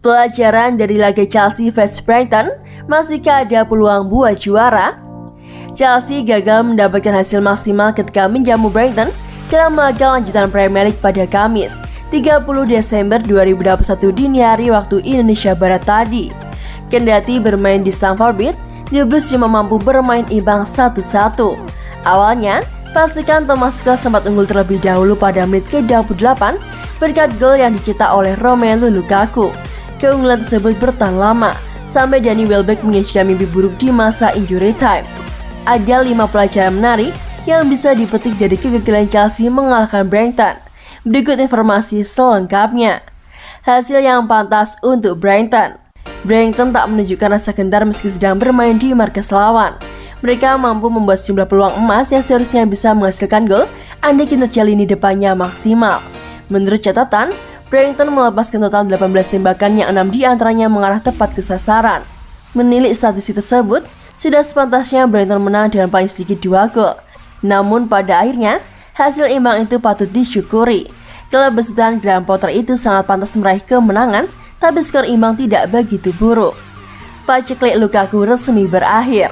Pelajaran dari laga Chelsea vs Brighton, masihkah ada peluang buat juara? Chelsea gagal mendapatkan hasil maksimal ketika menjamu Brighton dalam laga lanjutan Premier League pada Kamis 30 Desember 2021 dini hari waktu Indonesia Barat tadi. Kendati bermain di Stamford Bridge, The Blues cuma mampu bermain imbang 1-1. Awalnya, pasukan Thomas Tuchel sempat unggul terlebih dahulu pada menit ke-28 berkat gol yang dicetak oleh Romelu Lukaku. Keunggulan tersebut bertahan lama sampai Danny Welbeck menyaksikan mimpi buruk di masa injury time. Ada 5 pelajaran menarik yang bisa dipetik dari kegagalan Chelsea mengalahkan Brighton. Berikut informasi selengkapnya. Hasil yang pantas untuk Brighton. Brighton tak menunjukkan rasa gentar meski sedang bermain di markas lawan. Mereka mampu membuat sejumlah peluang emas yang seharusnya bisa menghasilkan gol andai kinerja lini depannya maksimal. Menurut catatan, Brighton melepaskan total 18 tembakan yang 6 diantaranya mengarah tepat ke sasaran. Menilik statistik tersebut, sudah sepantasnya Brighton menang dengan paling sedikit 2 gol. Namun pada akhirnya, hasil imbang itu patut disyukuri. Klub besutan Graham Potter itu sangat pantas meraih kemenangan, tapi skor imbang tidak begitu buruk. Paceklik Lukaku resmi berakhir.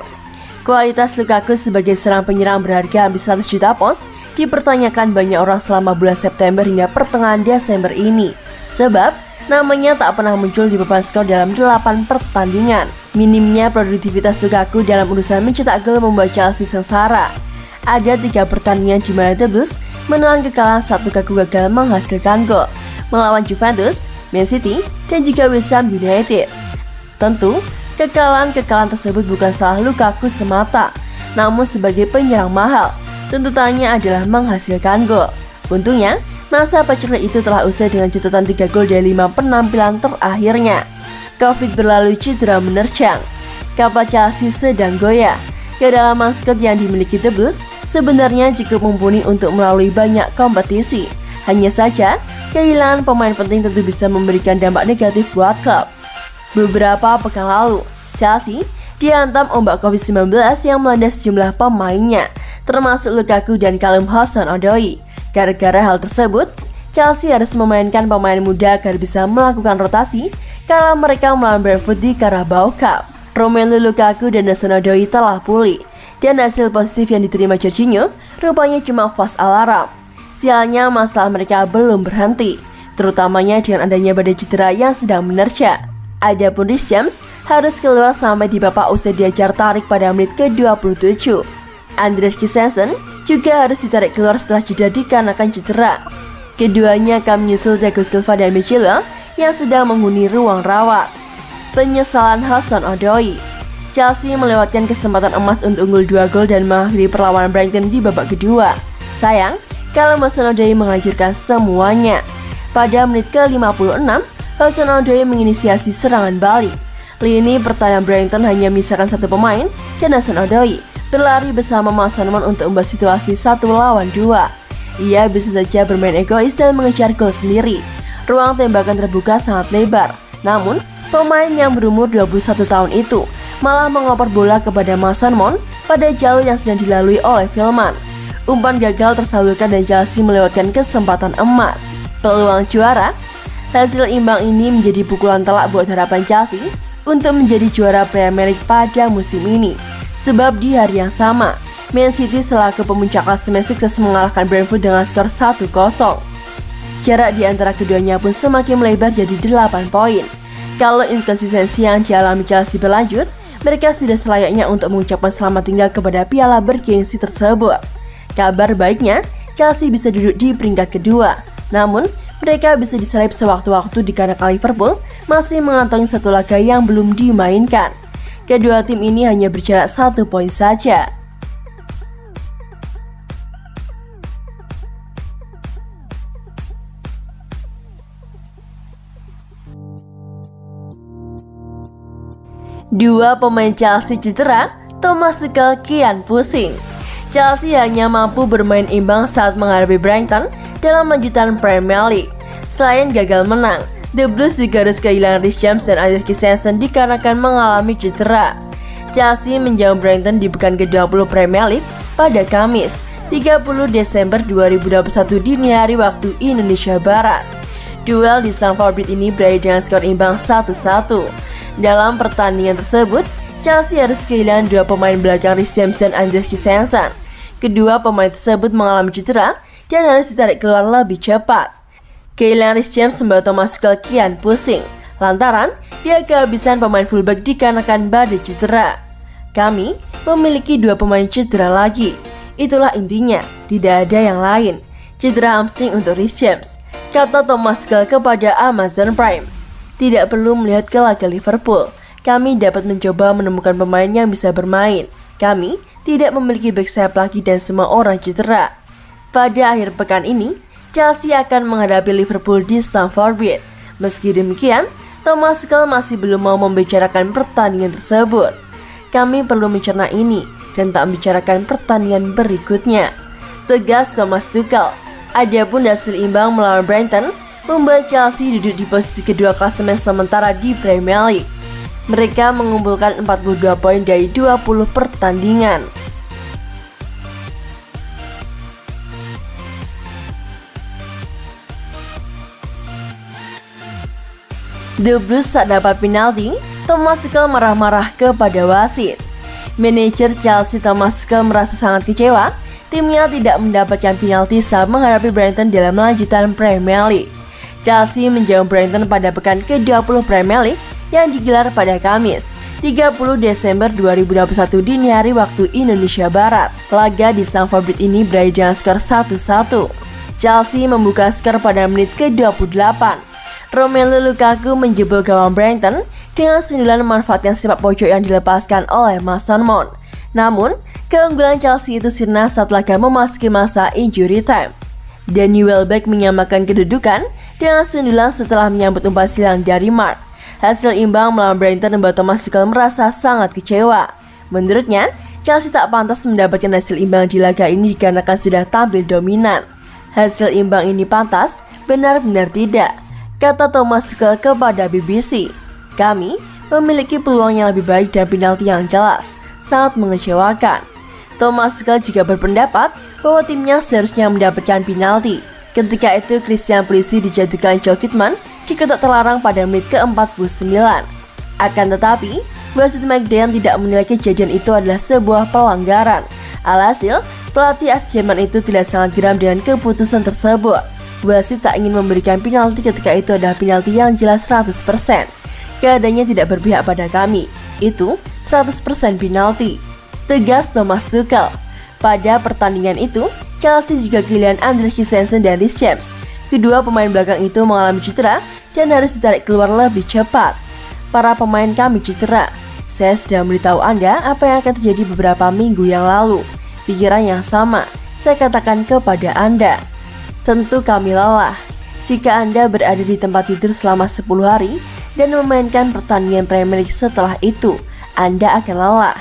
Kualitas Lukaku sebagai seorang penyerang berharga habis 100 juta pounds dipertanyakan banyak orang selama bulan September hingga pertengahan Desember ini. Sebab, namanya tak pernah muncul di papan skor dalam 8 pertandingan. Minimnya produktivitas Lukaku dalam urusan mencetak gol membuat Chelsea sengsara. Ada 3 pertandingan di mana The Blues menelan kekalahan saat Lukaku gagal menghasilkan gol, melawan Juventus, Man City, dan juga West Ham United. Tentu, kekalahan tersebut bukan salah Lukaku semata, namun sebagai penyerang mahal, tuntutannya adalah menghasilkan gol. Untungnya, masa paceklik itu telah usai dengan catatan 3 gol dari 5 penampilan terakhirnya. Covid berlalu, cedera menerjang. Kapal Chelsea sedang goyah. Kedalaman skuad yang dimiliki The Blues sebenarnya cukup mumpuni untuk melalui banyak kompetisi. Hanya saja, kehilangan pemain penting tentu bisa memberikan dampak negatif buat klub. Beberapa pekan lalu, Chelsea dihantam ombak Covid-19 yang melanda sejumlah pemainnya, termasuk Lukaku dan Callum Hudson-Odoi. Gara-gara hal tersebut, Chelsea harus memainkan pemain muda agar bisa melakukan rotasi kala mereka melawan Brentford di Carabao Cup. Romelu Lukaku dan Hudson-Odoi telah pulih, dan hasil positif yang diterima Jorginho rupanya cuma false alarm. Sialnya masalah mereka belum berhenti, terutamanya dengan adanya badai cedera yang sedang menerjang. Adapun Reece James harus keluar sampai di babak usai diajar tarik pada menit ke-27. Andreas Christensen juga harus ditarik keluar setelah jeda dikarenakan cedera. Keduanya akan menyusul Thiago Silva dan Chilwell yang sedang menghuni ruang rawat. Penyesalan Hudson-Odoi. Chelsea melewatkan kesempatan emas untuk unggul 2 gol dan mengakhiri perlawanan Brighton di babak kedua. Sayang, kalau Hudson-Odoi menghancurkan semuanya. Pada menit ke-56, Hudson-Odoi menginisiasi serangan balik. Lini pertahanan Brighton hanya menyisakan 1 pemain dan Hudson-Odoi berlari bersama Mason Mount untuk membuat situasi 1 lawan 2. Ia bisa saja bermain egois dan mengejar gol sendiri. Ruang tembakan terbuka sangat lebar. Namun, pemain yang berumur 21 tahun itu malah mengoper bola kepada Mason Mount pada jalur yang sedang dilalui oleh Tielemans. Umpan gagal tersalurkan dan Chelsea melewatkan kesempatan emas. Peluang juara. Hasil imbang ini menjadi pukulan telak buat harapan Chelsea untuk menjadi juara Premier League pada musim ini. Sebab di hari yang sama, Man City selaku pemuncak klasemen sukses mengalahkan Brentford dengan skor 1-0. Jarak di antara keduanya pun semakin melebar jadi 8 poin. Kalau inkonsistensi yang dialami Chelsea berlanjut, mereka sudah selayaknya untuk mengucapkan selamat tinggal kepada piala bergengsi tersebut. Kabar baiknya, Chelsea bisa duduk di peringkat kedua. Namun, mereka bisa disalip sewaktu-waktu dikarenakan Liverpool masih mengantongi 1 laga yang belum dimainkan. Kedua tim ini hanya berjarak 1 poin saja. Dua pemain Chelsea cedera, Thomas Tuchel kian pusing. Chelsea hanya mampu bermain imbang saat menghadapi Brighton dalam lanjutan Premier League. Selain gagal menang, The Blues juga harus kehilangan Reece James dan Andreas Christensen dikarenakan mengalami cedera. Chelsea menjamu Brighton di pekan ke-20 Premier League pada Kamis 30 Desember 2021 dini hari waktu Indonesia Barat. Duel di Stamford Bridge ini berakhir dengan skor imbang 1-1. Dalam pertandingan tersebut, Chelsea harus kehilangan dua pemain belakang Reece James dan Andreas Christensen. Kedua pemain tersebut mengalami cedera dan harus ditarik keluar lebih cepat. Kehilangan Reece James membuat Thomas Tuchel kian pusing, lantaran dia kehabisan pemain fullback dikarenakan badai cedera. Kami memiliki dua pemain cedera lagi. Itulah intinya, tidak ada yang lain. Cedera hamstring untuk Reece James, kata Thomas Tuchel kepada Amazon Prime. Tidak perlu melihat ke laga Liverpool. Kami dapat mencoba menemukan pemain yang bisa bermain. Kami tidak memiliki back sayap lagi dan semua orang cedera. Pada akhir pekan ini, Chelsea akan menghadapi Liverpool di Stamford Bridge. Meski demikian, Thomas Tuchel masih belum mau membicarakan pertandingan tersebut. Kami perlu mencerna ini dan tak membicarakan pertandingan berikutnya, tegas Thomas Tuchel. Adapun hasil imbang melawan Brighton membuat Chelsea duduk di posisi kedua klasemen sementara di Premier League. Mereka mengumpulkan 42 poin dari 20 pertandingan. The Blues tak dapat penalti, Thomas Tuchel marah-marah kepada wasit. Manajer Chelsea Thomas Tuchel merasa sangat kecewa timnya tidak mendapatkan penalti saat menghadapi Brighton dalam lanjutan Premier League. Chelsea menjamu Brighton pada pekan ke-20 Premier League yang digelar pada Kamis, 30 Desember 2021 dini hari waktu Indonesia Barat. Laga di Stamford Bridge ini berakhir dengan skor 1-1. Chelsea membuka skor pada menit ke-28. Romelu Lukaku menjebol gawang Brighton dengan sundulan memanfaatkan sepak pojok yang dilepaskan oleh Mason Mount. Namun, keunggulan Chelsea itu sirna saat laga memasuki masa injury time. Danny Welbeck menyamakan kedudukan dengan sundulan setelah menyambut umpan silang dari Mark. Hasil imbang melawan Brighton membuat Thomas Tuchel merasa sangat kecewa. Menurutnya, Chelsea tak pantas mendapatkan hasil imbang di laga ini dikarenakan sudah tampil dominan. Hasil imbang ini pantas? Benar-benar tidak, kata Thomas Tuchel kepada BBC. Kami memiliki peluang yang lebih baik dan penalti yang jelas, sangat mengecewakan. Thomas Tuchel juga berpendapat bahwa timnya seharusnya mendapatkan penalti. Ketika itu Christian Pulisic dijatuhkan Joel Fitman di kotak terlarang pada menit ke-49. Akan tetapi, wasit Mike Dean tidak menilai kejadian itu adalah sebuah pelanggaran. Alhasil, pelatih AS Jerman itu tidak sangat geram dengan keputusan tersebut. Wasit tak ingin memberikan penalti ketika itu adalah penalti yang jelas 100%. Keadaannya tidak berpihak pada kami. Itu 100% penalti, tegas Thomas Tuchel. Pada pertandingan itu, Chelsea juga kehilangan Andreas Christensen dan Reece James. Kedua pemain belakang itu mengalami cedera dan harus ditarik keluar lebih cepat. Para pemain kami cedera. Saya sudah memberitahu Anda apa yang akan terjadi beberapa minggu yang lalu. Pikiran yang sama, saya katakan kepada Anda. Tentu kami lelah. Jika Anda berada di tempat tidur selama 10 hari dan memainkan pertandingan Premier League setelah itu, Anda akan lelah.